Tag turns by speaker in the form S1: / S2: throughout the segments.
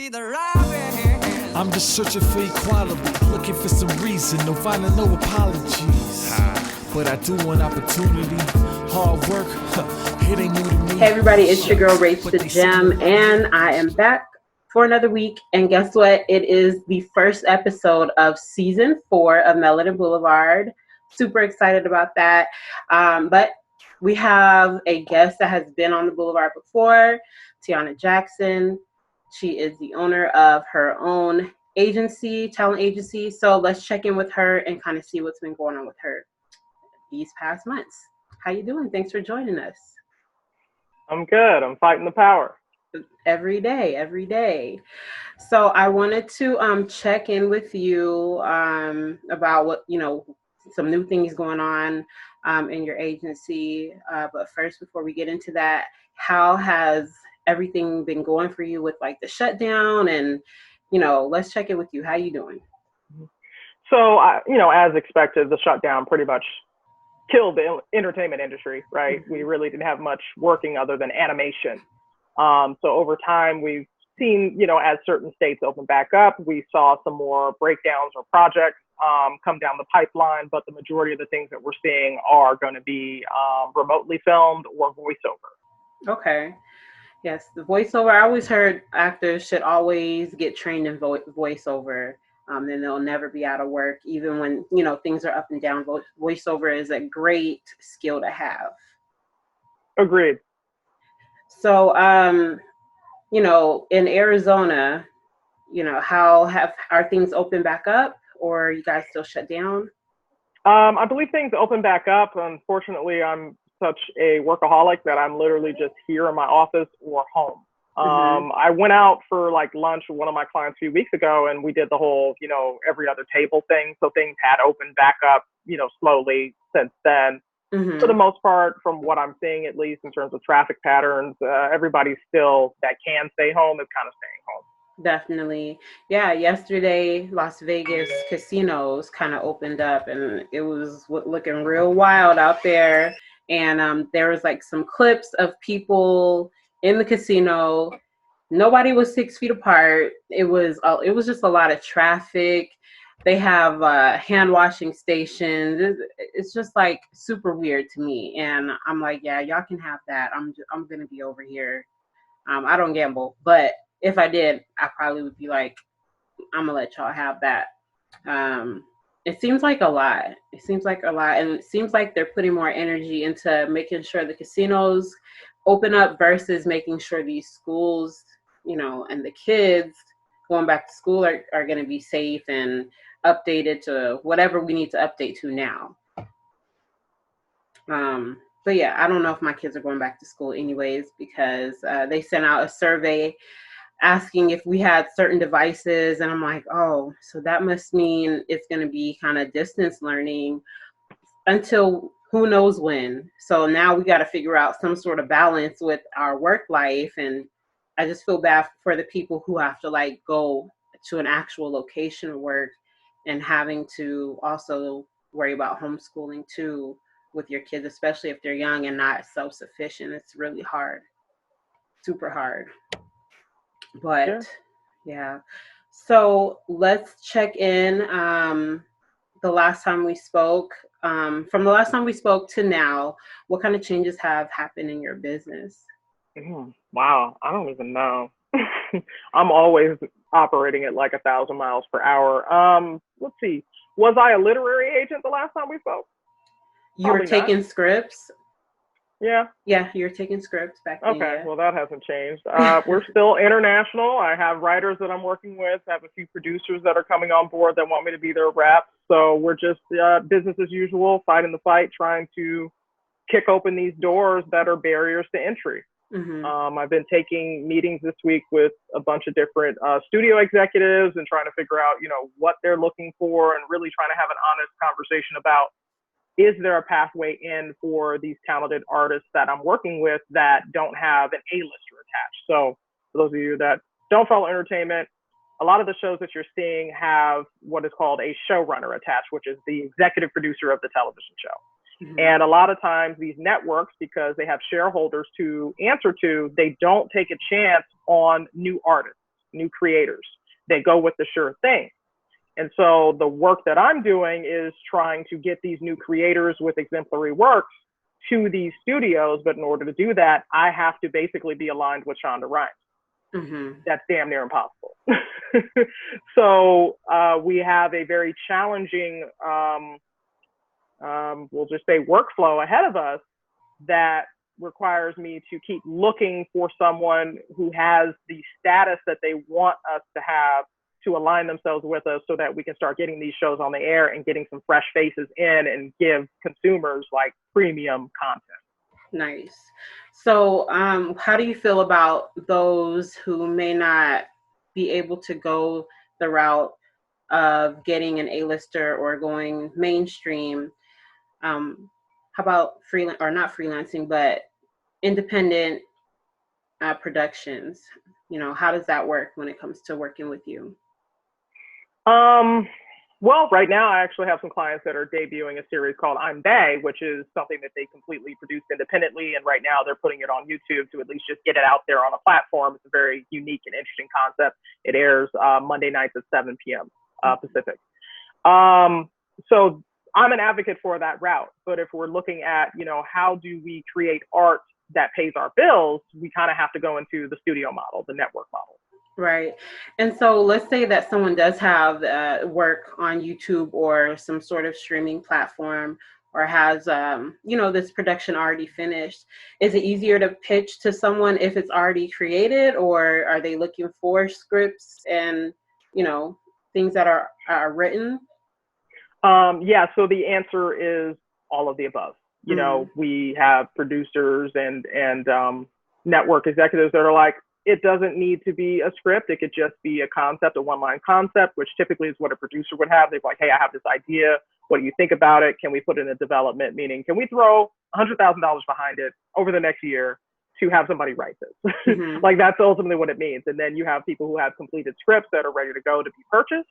S1: be the Robin.
S2: I'm just searching for equality, looking for some reason, no finding no apologies. But I do want opportunity, hard work, it ain't new to me.
S3: Hey everybody, it's your girl Rach the Gem, and I am back for another week. And guess what? It is the first episode of season 4 of Melanin Boulevard. Super excited about that. But we have a guest that has been on the Boulevard before, Tiauna Jackson. She is the owner of her own agency, talent agency. So let's check in with her and kind of see what's been going on with her these past months. How you doing? Thanks for joining us.
S4: I'm good. I'm fighting the power.
S3: Every day. So I wanted to check in with you about what, some new things going on in your agency. But first, before we get into that, how has everything been going for you with like the shutdown? And, let's check in with you. How you doing?
S4: So, as expected, the shutdown pretty much killed the entertainment industry, right? We really didn't have much working other than animation. So over time, we've seen, as certain states open back up, we saw some more breakdowns or projects come down the pipeline, but the majority of the things that we're seeing are going to be remotely filmed or voiceover.
S3: Okay. Yes, the voiceover. I always heard actors should always get trained in voiceover. And they'll never be out of work, even when, things are up and down. Voiceover is a great skill to have.
S4: Agreed.
S3: So, in Arizona, are things open back up, or are you guys still shut down?
S4: I believe things open back up. Unfortunately, I'm such a workaholic that I'm literally just here in my office or home. I went out for lunch with one of my clients a few weeks ago, and we did the whole, every other table thing. So things had opened back up, slowly since then. For the most part, from what I'm seeing, at least in terms of traffic patterns, everybody still that can stay home is kind of staying home.
S3: Definitely. Yeah. Yesterday, Las Vegas casinos kind of opened up, and it was looking real wild out there. And there was some clips of people in the casino. Nobody was 6 feet apart. It was just a lot of traffic. They have hand washing stations. It's just super weird to me. And I'm like, yeah, y'all can have that. I'm gonna be over here. I don't gamble, but if I did, I probably would be like, I'm gonna let y'all have that. It seems like a lot. And it seems like they're putting more energy into making sure the casinos open up versus making sure these schools, and the kids going back to school are going to be safe and updated to whatever we need to update to now. But yeah, I don't know if my kids are going back to school anyways, because they sent out a survey asking if we had certain devices, and I'm like, oh, so that must mean it's going to be kind of distance learning until who knows when. So now we got to figure out some sort of balance with our work life, and I just feel bad for the people who have to go to an actual location of work and having to also worry about homeschooling too with your kids, especially if they're young and not self-sufficient. It's really hard, super hard. But yeah. So let's check in. The last time we spoke, from the last time we spoke to now, what kind of changes have happened in your business?
S4: Wow, I don't even know. I'm always operating at 1,000 miles per hour. Let's see. Was I a literary agent the last time we spoke?
S3: You were taking scripts?
S4: Yeah,
S3: you're taking scripts back then.
S4: Okay, well, that hasn't changed. We're still international. I have writers that I'm working with. I have a few producers that are coming on board that want me to be their rep. So we're just business as usual, fighting the fight, trying to kick open these doors that are barriers to entry. I've been taking meetings this week with a bunch of different studio executives and trying to figure out, what they're looking for, and really trying to have an honest conversation about, is there a pathway in for these talented artists that I'm working with that don't have an A-lister attached? So for those of you that don't follow entertainment, a lot of the shows that you're seeing have what is called a showrunner attached, which is the executive producer of the television show. And a lot of times these networks, because they have shareholders to answer to, they don't take a chance on new artists. new creators. They go with the sure thing. And so the work that I'm doing is trying to get these new creators with exemplary works to these studios. But in order to do that, I have to basically be aligned with Shonda Rhimes.
S3: Mm-hmm.
S4: That's damn near impossible. So we have a very challenging, we'll just say, workflow ahead of us that requires me to keep looking for someone who has the status that they want us to have to align themselves with us so that we can start getting these shows on the air and getting some fresh faces in and give consumers like premium content.
S3: Nice. So how do you feel about those who may not be able to go the route of getting an A-lister or going mainstream? How about freelance, or not freelancing, but independent productions? You know, how does that work when it comes to working with you?
S4: Well, right now I actually have some clients that are debuting a series called I'm They, which is something that they completely produced independently. And right now they're putting it on YouTube to at least just get it out there on a platform. It's a very unique and interesting concept. It airs Monday nights at 7 p.m. Pacific. So I'm an advocate for that route. But if we're looking at, you know, how do we create art that pays our bills, we kind of have to go into the studio model, the network model.
S3: Right. And so let's say that someone does have work on YouTube or some sort of streaming platform, or has, you know, this production already finished. Is it easier to pitch to someone if it's already created, or are they looking for scripts and, you know, things that are written?
S4: Yeah. So the answer is all of the above. You know, we have producers and network executives that are like, it doesn't need to be a script. It could just be a concept, a one-line concept, which typically is what a producer would have. They're like, hey, I have this idea. What do you think about it? Can we put in a development? Meaning, can we throw $100,000 behind it over the next year to have somebody write this?
S3: Mm-hmm.
S4: Like, that's ultimately what it means. And then you have people who have completed scripts that are ready to go to be purchased.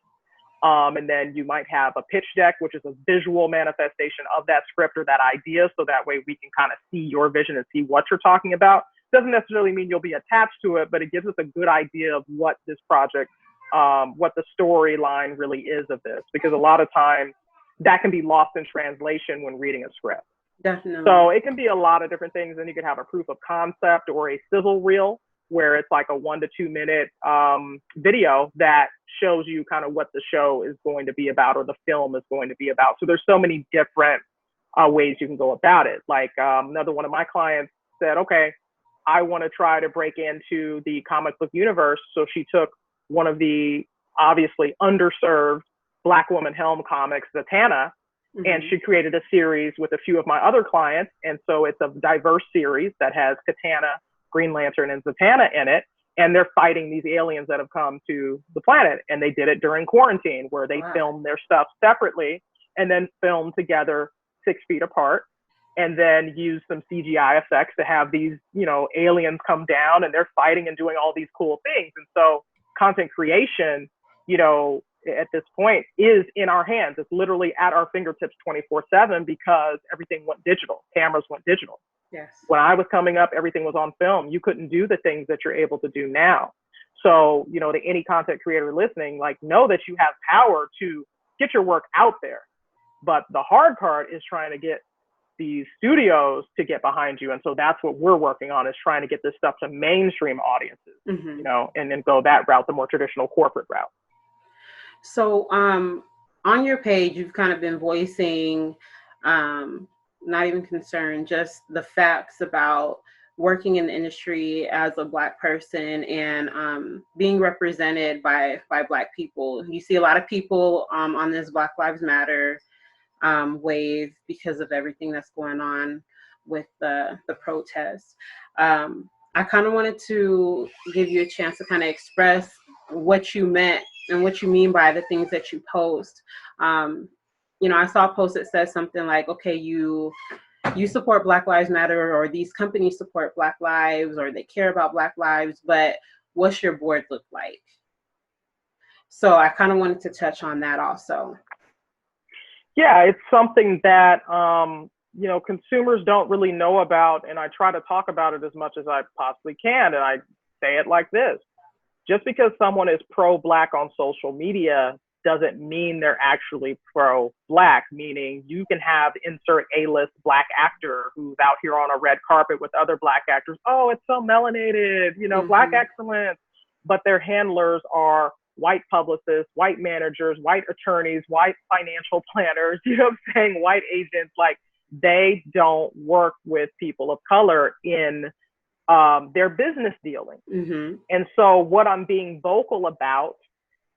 S4: And then you might have a pitch deck, which is a visual manifestation of that script or that idea. So that way we can kind of see your vision and see what you're talking about. Doesn't necessarily mean you'll be attached to it, but it gives us a good idea of what this project, what the storyline really is of this, because a lot of times that can be lost in translation when reading a script.
S3: Definitely.
S4: So it can be a lot of different things. And you could have a proof of concept or a sizzle reel where it's like a 1 to 2 minute video that shows you kind of what the show is going to be about or the film is going to be about. So there's so many different ways you can go about it. Like another one of my clients said, okay, I want to try to break into the comic book universe. So she took one of the obviously underserved Black woman helm comics, the Tiauna, and she created a series with a few of my other clients. And so it's a diverse series that has Katana, Green Lantern, and Zatanna in it. And they're fighting these aliens that have come to the planet. And they did it during quarantine, where they filmed their stuff separately and then filmed together 6 feet apart. And then use some CGI effects to have these, you know, aliens come down and they're fighting and doing all these cool things. And so content creation, you know, at this point is in our hands. It's literally at our fingertips 24/7 because everything went digital. Cameras went digital.
S3: Yes.
S4: When I was coming up, everything was on film. You couldn't do the things that you're able to do now. So, you know, to any content creator listening, like, know that you have power to get your work out there. But the hard part is trying to get these studios to get behind you. And so that's what we're working on, is trying to get this stuff to mainstream audiences, you know, and then go that route, the more traditional corporate route.
S3: So on your page, you've kind of been voicing, not even concern, just the facts about working in the industry as a Black person and being represented by Black people. You see a lot of people on this Black Lives Matter wave because of everything that's going on with the protests. I kind of wanted to give you a chance to kind of express what you meant and what you mean by the things that you post. You know, I saw a post that says something like, okay, you support Black Lives Matter, or these companies support Black lives, or they care about Black lives, but what's your board look like? So I kind of wanted to touch on that also.
S4: Yeah, it's something that, you know, consumers don't really know about, and I try to talk about it as much as I possibly can, and I say it like this. Just because someone is pro-Black on social media doesn't mean they're actually pro-Black, meaning you can have insert A-list Black actor who's out here on a red carpet with other Black actors. Oh, it's so melanated, you know, Black excellence. But their handlers are white publicists, white managers, white attorneys, white financial planners, you know what I'm saying, white agents. Like, they don't work with people of color in their business dealing. And so what I'm being vocal about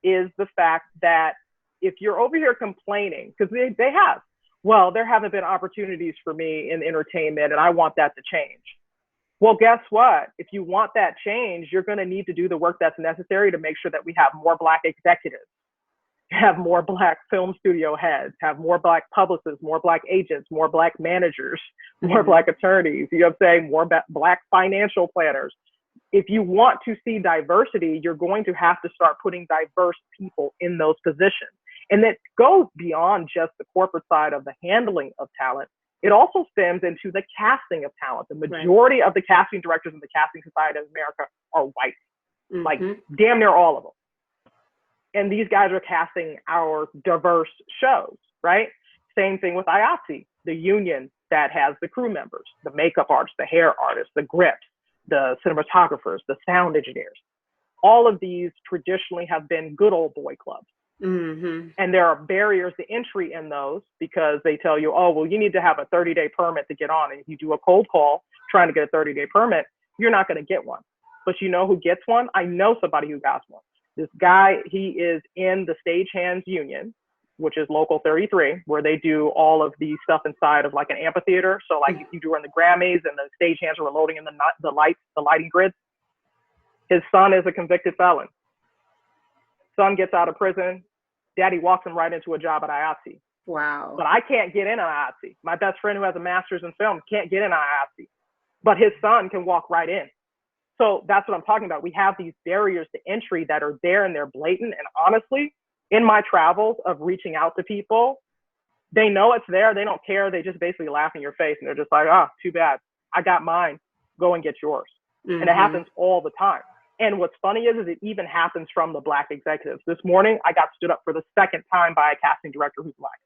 S4: is the fact that if you're over here complaining, because they have, well, there haven't been opportunities for me in entertainment and I want that to change. Well, guess what? If you want that change, you're going to need to do the work that's necessary to make sure that we have more Black executives, have more Black film studio heads, have more Black publicists, more Black agents, more Black managers, more Black attorneys, you know what I'm saying, more Black financial planners. If you want to see diversity, you're going to have to start putting diverse people in those positions. And that goes beyond just the corporate side of the handling of talent. It also stems into the casting of talent. The majority of the casting directors in the casting society of America are white, like damn near all of them. And these guys are casting our diverse shows, right? Same thing with IATSE, the union that has the crew members, the makeup artists, the hair artists, the grips, the cinematographers, the sound engineers. All of these traditionally have been good old boy clubs. And there are barriers to entry in those because they tell you, oh, well, you need to have a 30-day permit to get on. And if you do a cold call trying to get a 30-day permit, you're not going to get one. But you know who gets one? I know somebody who got one. This guy, he is in the Stagehands Union, which is Local 33, where they do all of the stuff inside of like an amphitheater. So like if you do in the Grammys and the stagehands are loading in the lighting grids, his son is a convicted felon. Son gets out of prison, daddy walks him right into a job at IATSE.
S3: Wow.
S4: But I can't get in on IATSE. My best friend who has a master's in film can't get in on IATSE, but his son can walk right in. So that's what I'm talking about. We have these barriers to entry that are there and they're blatant. And honestly, in my travels of reaching out to people, they know it's there. They don't care. They just basically laugh in your face and they're just like, oh, too bad. I got mine. Go and get yours. And it happens all the time. And what's funny is it even happens from the Black executives. This morning, I got stood up for the second time by a casting director who's Black.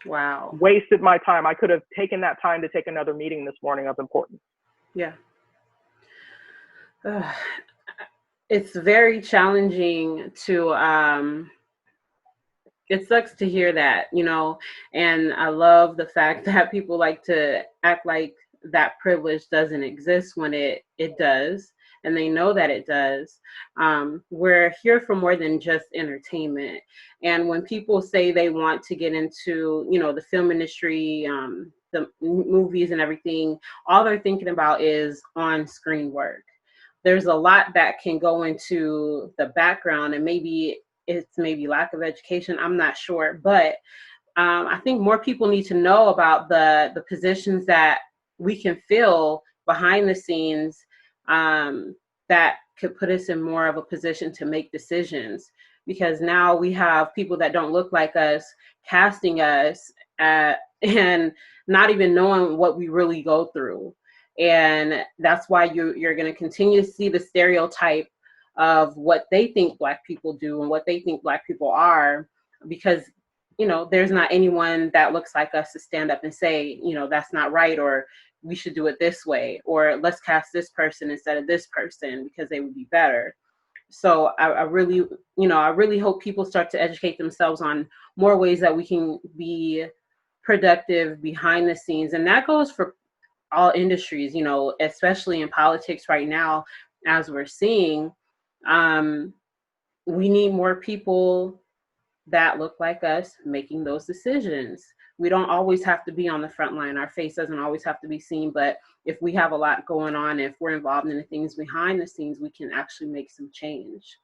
S3: Wow.
S4: Wasted my time. I could have taken that time to take another meeting this morning of importance.
S3: Yeah. It's very challenging to, it sucks to hear that, you know, and I love the fact that people like to act like that privilege doesn't exist when it does, and they know that it does. We're here for more than just entertainment. And when people say they want to get into, you know, the film industry, the movies and everything, all they're thinking about is on-screen work. There's a lot that can go into the background, and maybe it's lack of education. I'm not sure, but I think more people need to know about the positions that we can fill behind the scenes that could put us in more of a position to make decisions. Because now we have people that don't look like us casting us and not even knowing what we really go through. And that's why you're going to continue to see the stereotype of what they think Black people do and what they think Black people are, because, you know, there's not anyone that looks like us to stand up and say, you know, that's not right, or we should do it this way, or let's cast this person instead of this person because they would be better. So I really hope people start to educate themselves on more ways that we can be productive behind the scenes. And that goes for all industries, you know, especially in politics right now, as we're seeing. We need more people that look like us making those decisions. We don't always have to be on the front line. Our face doesn't always have to be seen, but if we have a lot going on, if we're involved in the things behind the scenes, we can actually make some change.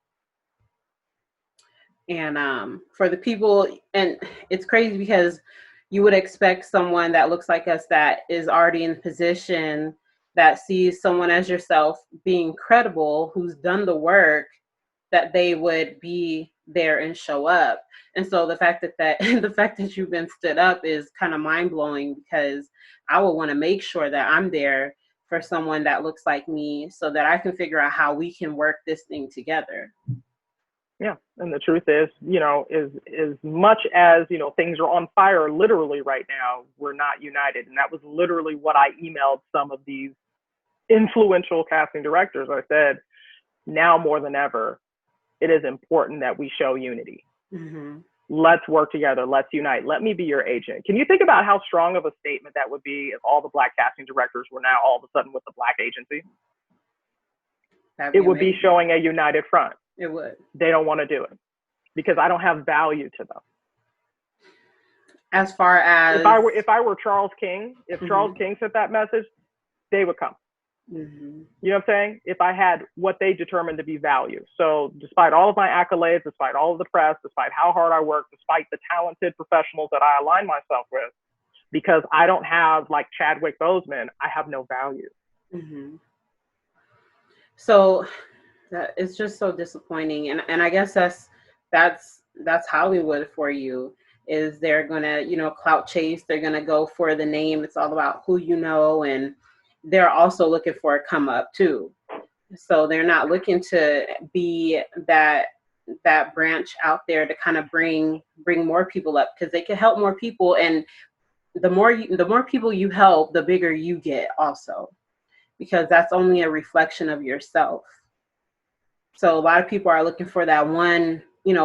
S3: And for the people, and it's crazy because you would expect someone that looks like us, that is already in position, that sees someone as yourself being credible, who's done the work, that they would be there and show up. And so the fact that you've been stood up is kind of mind blowing, because I would want to make sure that I'm there for someone that looks like me so that I can figure out how we can work this thing together.
S4: Yeah. And the truth is, as much as, things are on fire literally right now, we're not united. And that was literally what I emailed some of these influential casting directors. I said, now more than ever, it is important that we show unity.
S3: Mm-hmm.
S4: Let's work together. Let's unite. Let me be your agent. Can you think about how strong of a statement that would be if all the Black casting directors were now all of a sudden with the Black agency? It would be showing a united front.
S3: It would.
S4: They don't want to do it because I don't have value to them.
S3: As far as
S4: if I were Charles King, if Charles King sent that message, they would come.
S3: Mm-hmm.
S4: You know what I'm saying? If I had what they determined to be value. So despite all of my accolades, despite all of the press, despite how hard I work, despite the talented professionals that I align myself with, because I don't have like Chadwick Boseman, I have no value.
S3: Mm-hmm. So it's just so disappointing. And I guess that's Hollywood for you. Is they're gonna, clout chase, they're gonna go for the name. It's all about who you know, and they're also looking for a come up too. So they're not looking to be that branch out there to kind of bring more people up, because they can help more people, and the more people you help, the bigger you get also, because that's only a reflection of yourself. So a lot of people are looking for that one,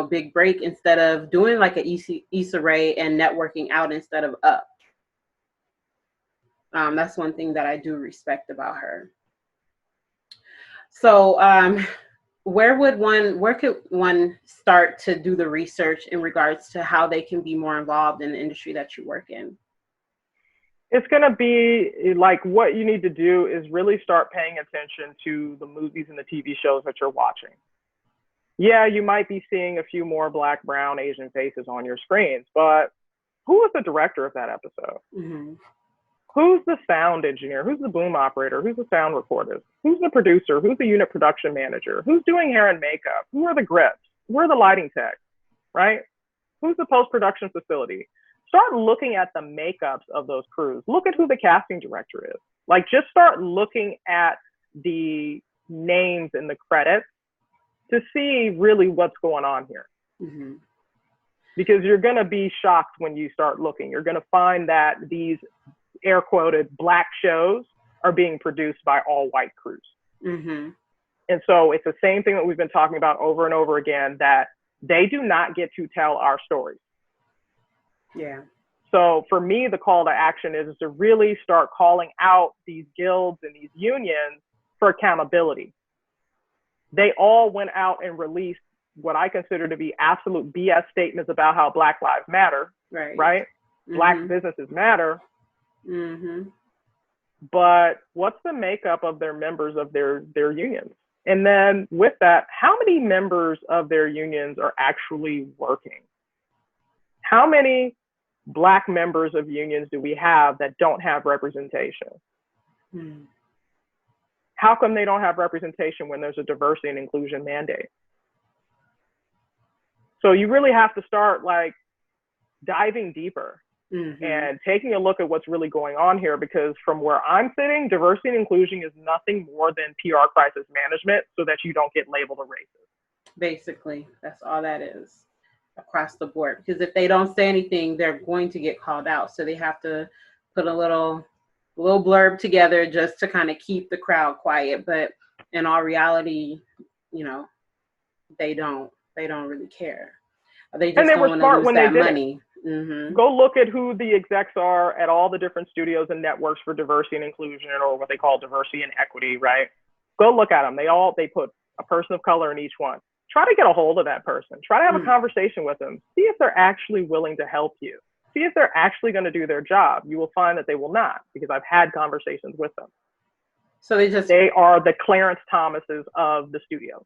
S3: big break, instead of doing like a Issa Rae and networking out instead of up. That's one thing that I do respect about her. So where could one start to do the research in regards to how they can be more involved in the industry that you work in?
S4: It's going to be like, what you need to do is really start paying attention to the movies and the TV shows that you're watching. Yeah, you might be seeing a few more Black, brown, Asian faces on your screens, but who was the director of that episode?
S3: Mm-hmm.
S4: Who's the sound engineer? Who's the boom operator? Who's the sound recorder? Who's the producer? Who's the unit production manager? Who's doing hair and makeup? Who are the grips? Who are the lighting techs, right? Who's the post-production facility? Start looking at the makeups of those crews. Look at who the casting director is. Like, just start looking at the names in the credits to see really what's going on here.
S3: Mm-hmm.
S4: Because you're going to be shocked when you start looking. You're going to find that these air quoted Black shows are being produced by all white crews.
S3: Mm-hmm.
S4: And so it's the same thing that we've been talking about over and over again, that they do not get to tell our stories.
S3: Yeah.
S4: So for me, the call to action is to really start calling out these guilds and these unions for accountability. They all went out and released what I consider to be absolute BS statements about how Black lives matter, right?
S3: Mm-hmm.
S4: Black businesses matter.
S3: Mm-hmm.
S4: But what's the makeup of their members of their unions? And then with that, how many members of their unions are actually working? How many Black members of unions do we have that don't have representation?
S3: Mm.
S4: How come they don't have representation when there's a diversity and inclusion mandate? So you really have to start like diving deeper. Mm-hmm. And taking a look at what's really going on here, because from where I'm sitting, diversity and inclusion is nothing more than PR crisis management so that you don't get labeled a racist. Basically,
S3: that's all that is across the board. Because if they don't say anything, they're going to get called out. So they have to put a little blurb together just to kind of keep the crowd quiet. But in all reality, they don't really care. They just don't want to lose that money. Mm-hmm.
S4: Go look at who the execs are at all the different studios and networks for diversity and inclusion, or what they call diversity and equity, right? Go look at them. They put a person of color in each one. Try to get a hold of that person. Try to have a conversation with them. See if they're actually willing to help you. See if they're actually going to do their job. You will find that they will not, because I've had conversations with them.
S3: So they
S4: are the Clarence Thomases of the studios.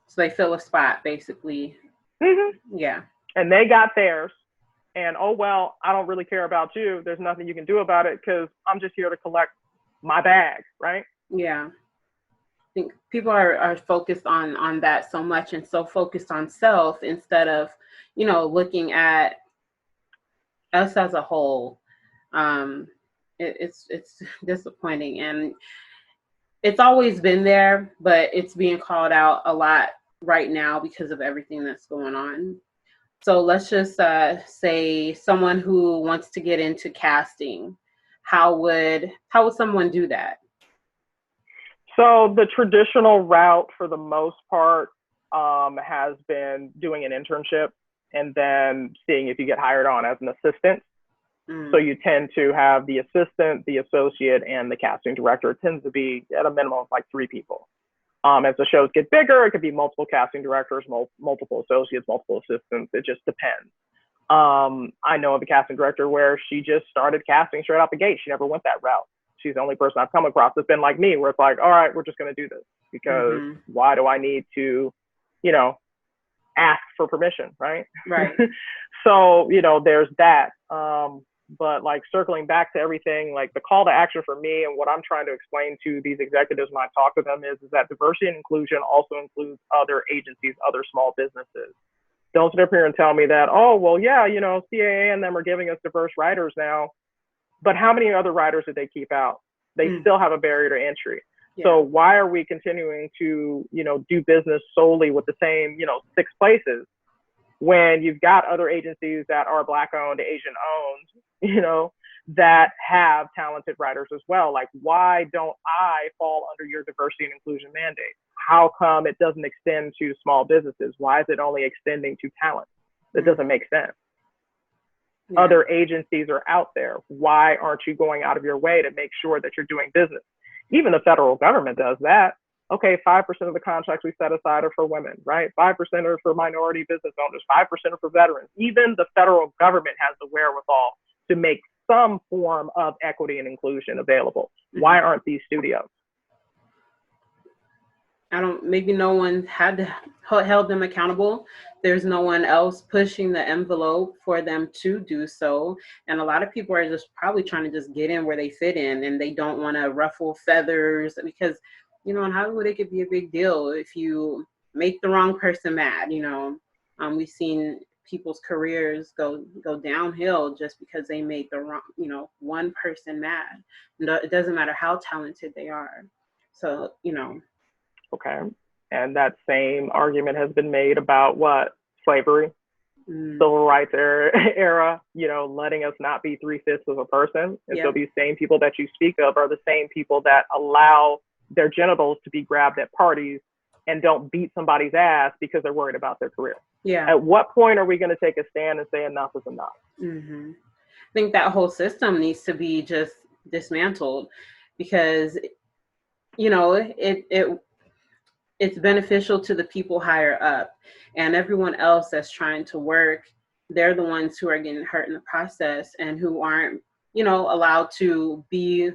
S3: So they fill a spot, basically.
S4: Mm-hmm.
S3: Yeah.
S4: And they got theirs. And, oh, well, I don't really care about you. There's nothing you can do about it because I'm just here to collect my bag, right?
S3: Yeah. I think people are focused on that so much, and so focused on self instead of, looking at us as a whole. It's disappointing. And it's always been there, but it's being called out a lot right now because of everything that's going on. So let's just say someone who wants to get into casting, how would someone do that?
S4: So the traditional route for the most part has been doing an internship and then seeing if you get hired on as an assistant. So you tend to have the assistant, the associate, and the casting director. It tends to be at a minimum of like 3 people. As the shows get bigger, it could be multiple casting directors, multiple associates, multiple assistants. It just depends. I know of a casting director where she just started casting straight out the gate. She never went that route. She's the only person I've come across that's been like me, where it's like, all right, we're just going to do this because why do I need to, ask for permission, right?
S3: Right.
S4: So, there's that. But like circling back to everything, like the call to action for me and what I'm trying to explain to these executives when I talk to them is that diversity and inclusion also includes other agencies, other small businesses. Don't sit up here and tell me that, oh, well, yeah, CAA and them are giving us diverse writers now. But how many other writers did they keep out? They still have a barrier to entry. Yeah. So why are we continuing to, do business solely with the same, 6 places when you've got other agencies that are Black owned, Asian owned, that have talented writers as well? Like, why don't I fall under your diversity and inclusion mandate? How come it doesn't extend to small businesses? Why is it only extending to talent? That doesn't make sense. Yeah. Other agencies are out there. Why aren't you going out of your way to make sure that you're doing business? Even the federal government does that. Okay, 5% of the contracts we set aside are for women, right? 5% are for minority business owners, 5% are for veterans. Even the federal government has the wherewithal to make some form of equity and inclusion available. Why aren't these studios?
S3: Maybe no one held them accountable. There's no one else pushing the envelope for them to do so. And a lot of people are just probably trying to just get in where they fit in, and they don't want to ruffle feathers because, in Hollywood, it could be a big deal if you make the wrong person mad. We've seen people's careers go downhill just because they made the wrong, one person mad. It doesn't matter how talented they are. So,
S4: Okay. And that same argument has been made about what? Slavery, civil rights era, letting us not be 3/5 of a person. And so these same people that you speak of are the same people that allow their genitals to be grabbed at parties and don't beat somebody's ass because they're worried about their career.
S3: Yeah.
S4: At what point are we going to take a stand and say enough is enough?
S3: I think that whole system needs to be just dismantled because, it's beneficial to the people higher up, and everyone else that's trying to work, they're the ones who are getting hurt in the process and who aren't, allowed to be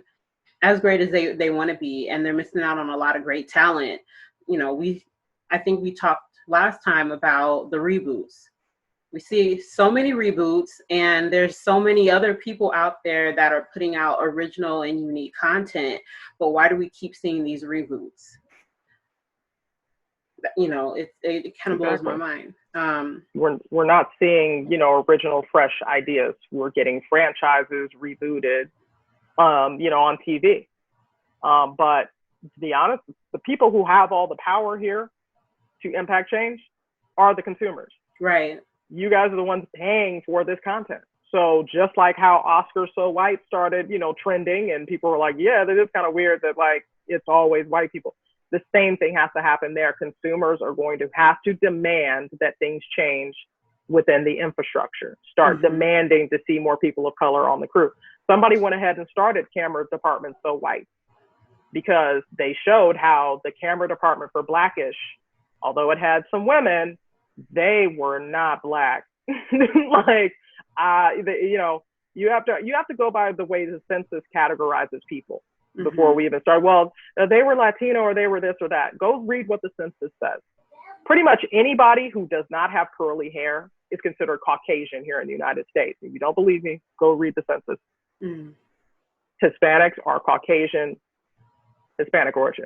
S3: as great as they want to be, and they're missing out on a lot of great talent. I think we talked last time about the reboots. We see so many reboots, and there's so many other people out there that are putting out original and unique content, but why do we keep seeing these reboots? It kind of blows my mind.
S4: We're not seeing, original, fresh ideas. We're getting franchises rebooted, on TV. But to be honest, the people who have all the power here to impact change are the consumers.
S3: Right.
S4: You guys are the ones paying for this content. So just like how Oscars So White started, trending, and people were like, yeah, that is kind of weird that like it's always white people. The same thing has to happen there. Consumers are going to have to demand that things change within the infrastructure. Start demanding to see more people of color on the crew. Somebody went ahead and started camera department So White because they showed how the camera department for Blackish, although it had some women, they were not Black. Like, you have to go by the way the census categorizes people before we even start. Well, they were Latino or they were this or that. Go read what the census says. Pretty much anybody who does not have curly hair is considered Caucasian here in the United States. If you don't believe me, go read the census. Hispanics are Caucasian, Hispanic origin.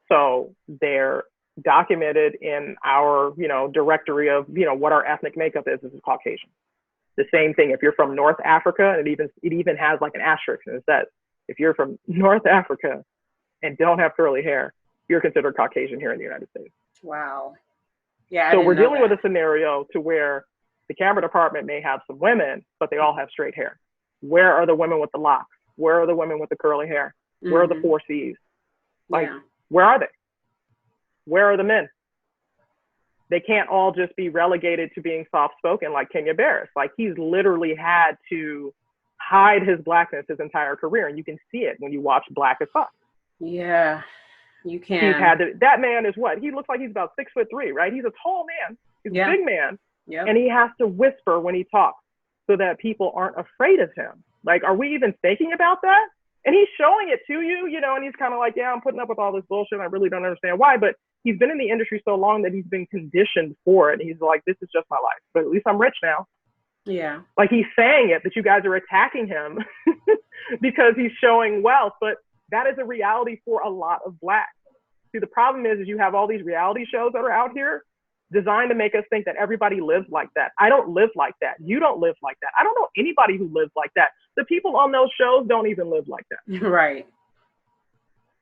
S4: So they're documented in our, directory of, what our ethnic makeup is Caucasian. The same thing if you're from North Africa, and it even has like an asterisk, and it says, if you're from North Africa and don't have curly hair, you're considered Caucasian here in the United States.
S3: Wow. Yeah.
S4: So we're dealing with a scenario to where the camera department may have some women, but they all have straight hair. Where are the women with the locks? Where are the women with the curly hair? Where are the 4 C's? Like, where are they? Where are the men? They can't all just be relegated to being soft-spoken like Kenya Barris. Like, he's literally had to hide his blackness his entire career, and you can see it when you watch Black as Fuck.
S3: Yeah, you can.
S4: He's had to, that man is what? He looks like he's about 6'3", right? He's a tall man. He's a big man.
S3: Yeah.
S4: And he has to whisper when he talks so that people aren't afraid of him. Like, are we even thinking about that? And he's showing it to you, you know, and he's kind of like, yeah, I'm putting up with all this bullshit. I really don't understand why. But he's been in the industry so long that he's been conditioned for it. And he's like, this is just my life. But at least I'm rich now.
S3: Yeah.
S4: Like, he's saying it, that you guys are attacking him because he's showing wealth. But that is a reality for a lot of Blacks. See, the problem is you have all these reality shows that are out here designed to make us think that everybody lives like that. I don't live like that. You don't live like that. I don't know anybody who lives like that. The people on those shows don't even live like that.
S3: Right.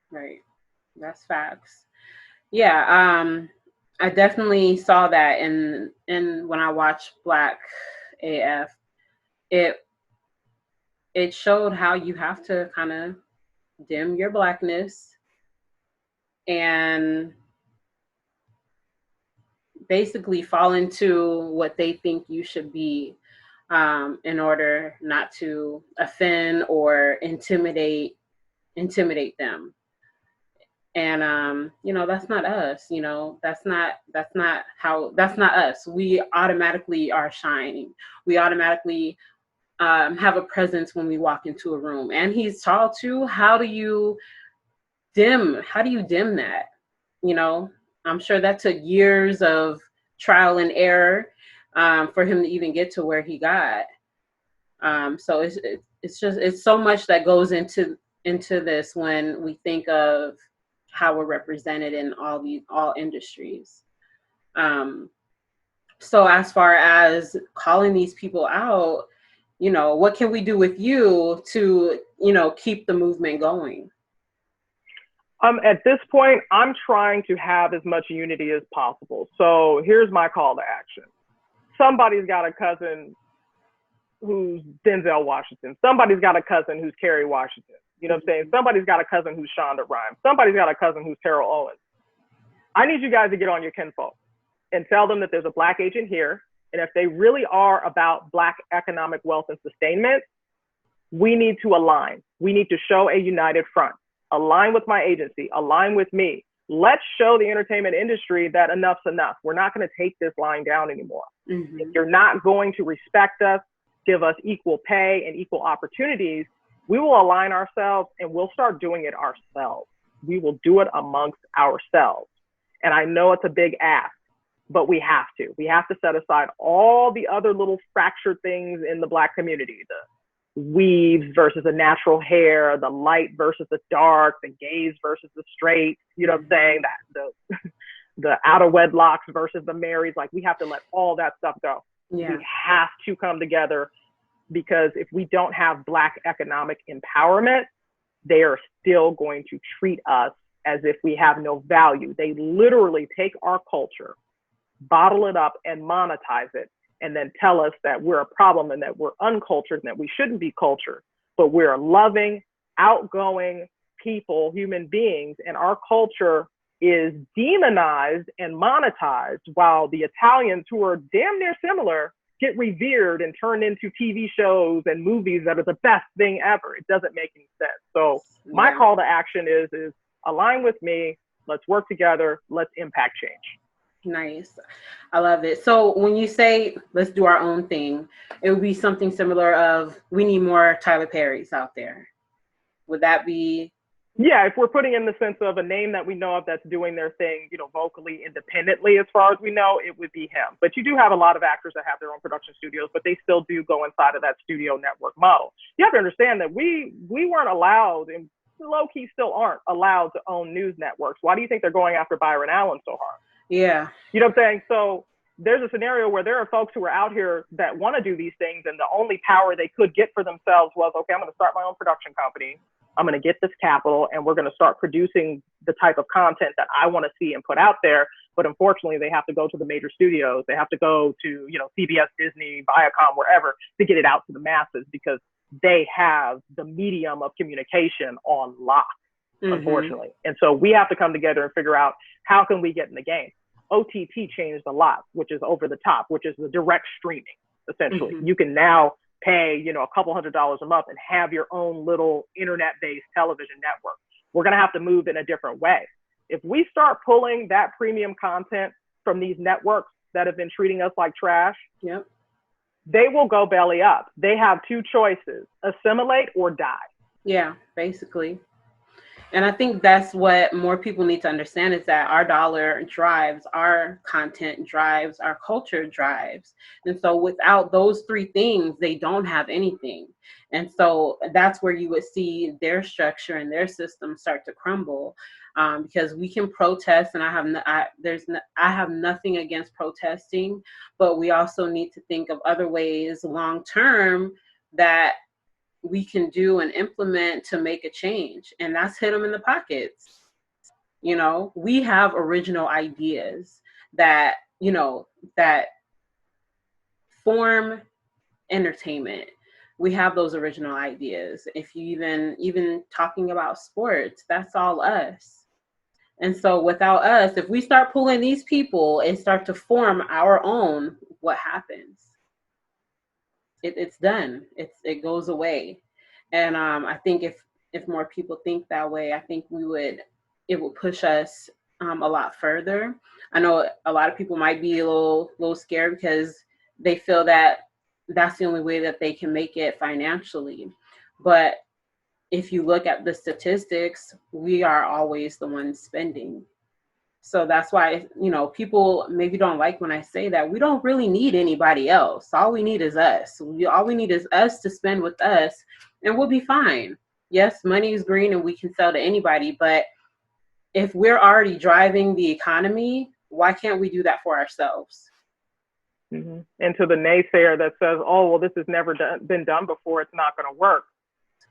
S3: Right. That's facts. Yeah. I definitely saw that in when I watched Black AF. It showed how you have to kind of dim your blackness and basically fall into what they think you should be in order not to offend or intimidate them. And you know, that's not us. You know, that's not us. We automatically are shining. We automatically have a presence when we walk into a room. And he's tall too. How do you dim that? You know, I'm sure that took years of trial and error for him to even get to where he got. So it's so much that goes into this when we think of how we're represented in all industries. So as far as calling these people out, you know, what can we do with you to, you know, keep the movement going?
S4: At this point, I'm trying to have as much unity as possible. So here's my call to action. Somebody's got a cousin who's Denzel Washington. Somebody's got a cousin who's Kerry Washington. You know what I'm saying? Somebody's got a cousin who's Shonda Rhimes. Somebody's got a cousin who's Terrell Owens. I need you guys to get on your kinfolk and tell them that there's a Black agent here. And if they really are about Black economic wealth and sustainment, we need to align. We need to show a united front. Align with my agency, align with me. Let's show the entertainment industry that enough's enough. We're not going to take this line down anymore. If you're not going to respect us, give us equal pay and equal opportunities, we will align ourselves and we'll start doing it ourselves. We will do it amongst ourselves. And I know it's a big ask, but we have to. We have to set aside all the other little fractured things in the Black community, the weaves versus the natural hair, the light versus the dark, the gays versus the straight, you know what I'm saying? That the out of wedlocks versus the marrieds. Like, we have to let all that stuff go.
S3: Yeah.
S4: We have to come together, because if we don't have Black economic empowerment, they are still going to treat us as if we have no value. They literally take our culture, bottle it up and monetize it, and then tell us that we're a problem and that we're uncultured and that we shouldn't be cultured. But we're loving, outgoing people, human beings, and our culture is demonized and monetized, while the Italians, who are damn near similar, get revered and turned into TV shows and movies that are the best thing ever. It doesn't make any sense. So my call to action is align with me. Let's work together. Let's impact change.
S3: Nice. I love it. So when you say let's do our own thing, it would be something similar of we need more Tyler Perrys out there. Would that be?
S4: Yeah, if we're putting in the sense of a name that we know of that's doing their thing, you know, vocally, independently, as far as we know, it would be him. But you do have a lot of actors that have their own production studios, but they still do go inside of that studio network model. You have to understand that we weren't allowed, and low-key still aren't allowed, to own news networks. Why do you think they're going after Byron Allen so hard?
S3: Yeah.
S4: You know what I'm saying? So there's a scenario where there are folks who are out here that want to do these things, and the only power they could get for themselves was, okay, I'm going to start my own production company. I'm going to get this capital and we're going to start producing the type of content that I want to see and put out there. But unfortunately, they have to go to the major studios. They have to go to, CBS, Disney, Viacom, wherever, to get it out to the masses, because they have the medium of communication on lock, unfortunately. And so we have to come together and figure out, how can we get in the game? OTT changed a lot, which is over the top, which is the direct streaming, essentially. You can now pay, a couple $100s a month and have your own little internet-based television network. We're going to have to move in a different way. If we start pulling that premium content from these networks that have been treating us like trash, they will go belly up. They have two choices: assimilate or die.
S3: Yeah, basically. And I think that's what more people need to understand, is that our dollar drives our content, drives our culture, drives. And so without those three things, they don't have anything. And so that's where you would see their structure and their system start to crumble, because we can protest, and I have nothing against protesting, but we also need to think of other ways long term that we can do and implement to make a change. And that's hit them in the pockets. We have original ideas that form entertainment. We have those original ideas. If you even talking about sports, that's all us. And so without us, if we start pulling these people and start to form our own, what happens? It's done. It goes away. And I think if more people think that way, I think it would push us a lot further. I know a lot of people might be a little scared because they feel that that's the only way that they can make it financially. But if you look at the statistics, we are always the ones spending. So that's why, people maybe don't like when I say that. We don't really need anybody else. All we need is us. All we need is us to spend with us, and we'll be fine. Yes, money is green and we can sell to anybody, but if we're already driving the economy, why can't we do that for ourselves?
S4: And to the naysayer that says, oh, well, this has never been done before, it's not going to work.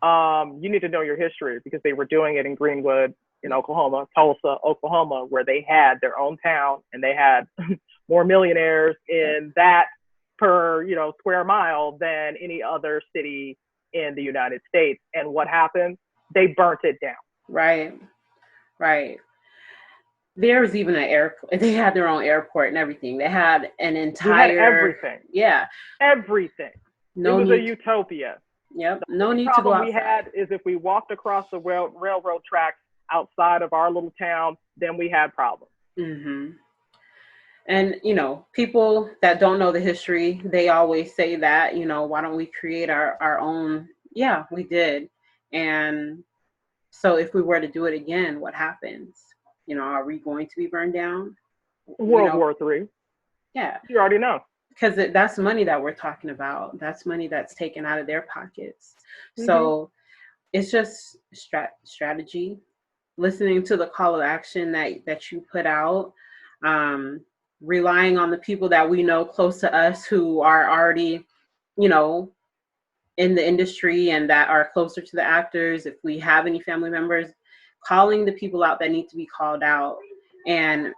S4: You need to know your history, because they were doing it in Greenwood, in Oklahoma, Tulsa, Oklahoma, where they had their own town and they had more millionaires in that per, square mile than any other city in the United States. And what happened? They burnt it down.
S3: Right. There was even they had their own airport and everything. They had an entire...
S4: They had everything.
S3: Yeah.
S4: Everything. It was a utopia.
S3: Yep. No need to go
S4: outside. The problem we had is if we walked across the railroad tracks outside of our little town, then we had problems.
S3: And, people that don't know the history, they always say that, why don't we create our own? Yeah, we did. And so if we were to do it again, what happens? Are we going to be burned down?
S4: World War III.
S3: Yeah.
S4: You already know. Because
S3: that's money that we're talking about. That's money that's taken out of their pockets. So it's just strategy. Listening to the call of action that you put out, relying on the people that we know close to us who are already, in the industry and that are closer to the actors. If we have any family members, calling the people out that need to be called out, and,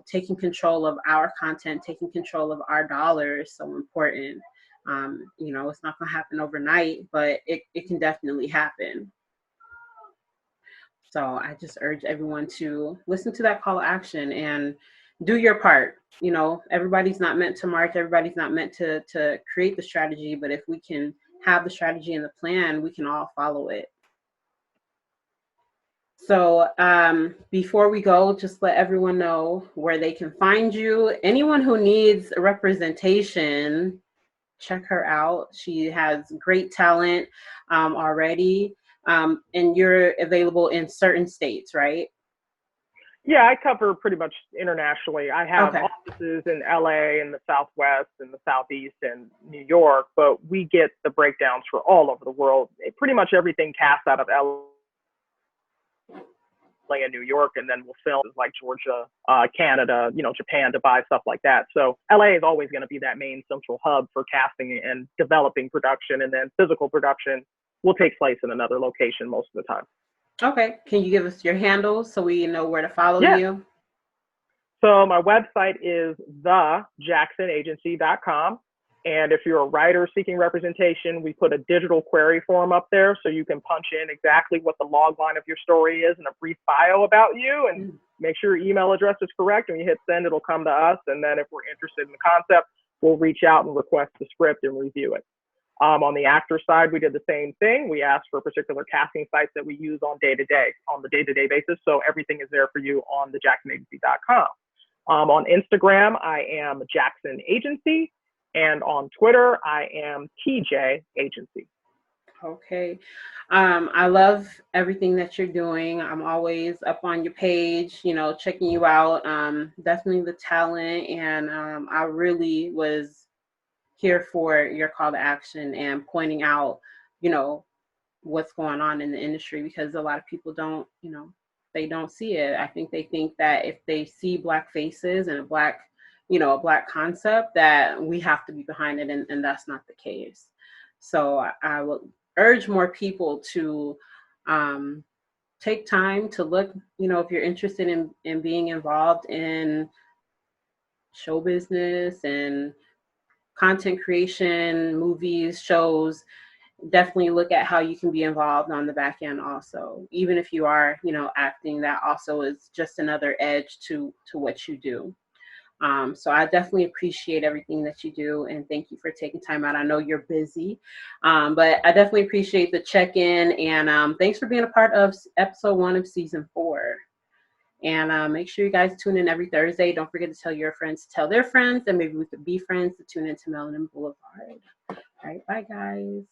S3: taking control of our content, taking control of our dollar is so important. It's not going to happen overnight, but it can definitely happen. So I just urge everyone to listen to that call to action and do your part. Everybody's not meant to march. Everybody's not meant to create the strategy. But if we can have the strategy and the plan, we can all follow it. So before we go, just let everyone know where they can find you. Anyone who needs a representation, check her out. She has great talent already. And you're available in certain states, right?
S4: Yeah, I cover pretty much internationally. I have offices in LA, in the Southwest, in the Southeast, and New York, but we get the breakdowns for all over the world. Pretty much everything cast out of LA and New York, and then we'll film like Georgia, Canada, Japan, Dubai, stuff like that. So LA is always going to be that main central hub for casting and developing production, and then physical production will take place in another location most of the time.
S3: Okay. Can you give us your handles so we know where to follow
S4: Yeah.
S3: you?
S4: So my website is thejacksonagency.com. And if you're a writer seeking representation, we put a digital query form up there so you can punch in exactly what the log line of your story is and a brief bio about you, and make sure your email address is correct. When you hit send, it'll come to us. And then if we're interested in the concept, we'll reach out and request the script and review it. On the actor side, we did the same thing. We asked for particular casting sites that we use on the day-to-day basis. So everything is there for you on thejacksonagency.com. On Instagram, I am Jackson Agency. And on Twitter, I am TJ Agency.
S3: Okay. I love everything that you're doing. I'm always up on your page, checking you out. Definitely the talent. And I really was here for your call to action and pointing out, what's going on in the industry, because a lot of people don't, they don't see it. I think they think that if they see Black faces and a Black concept, that we have to be behind it, and that's not the case. So I would urge more people to take time to look, if you're interested in being involved in show business and content creation, movies, shows, definitely look at how you can be involved on the back end also. Even if you are, acting, that also is just another edge to what you do. So I definitely appreciate everything that you do, and thank you for taking time out. I know you're busy, but I definitely appreciate the check-in, and thanks for being a part of episode 1 of season 4. And make sure you guys tune in every Thursday. Don't forget to tell your friends to tell their friends, and maybe we could be friends to tune into Melanin Boulevard. All right, bye guys.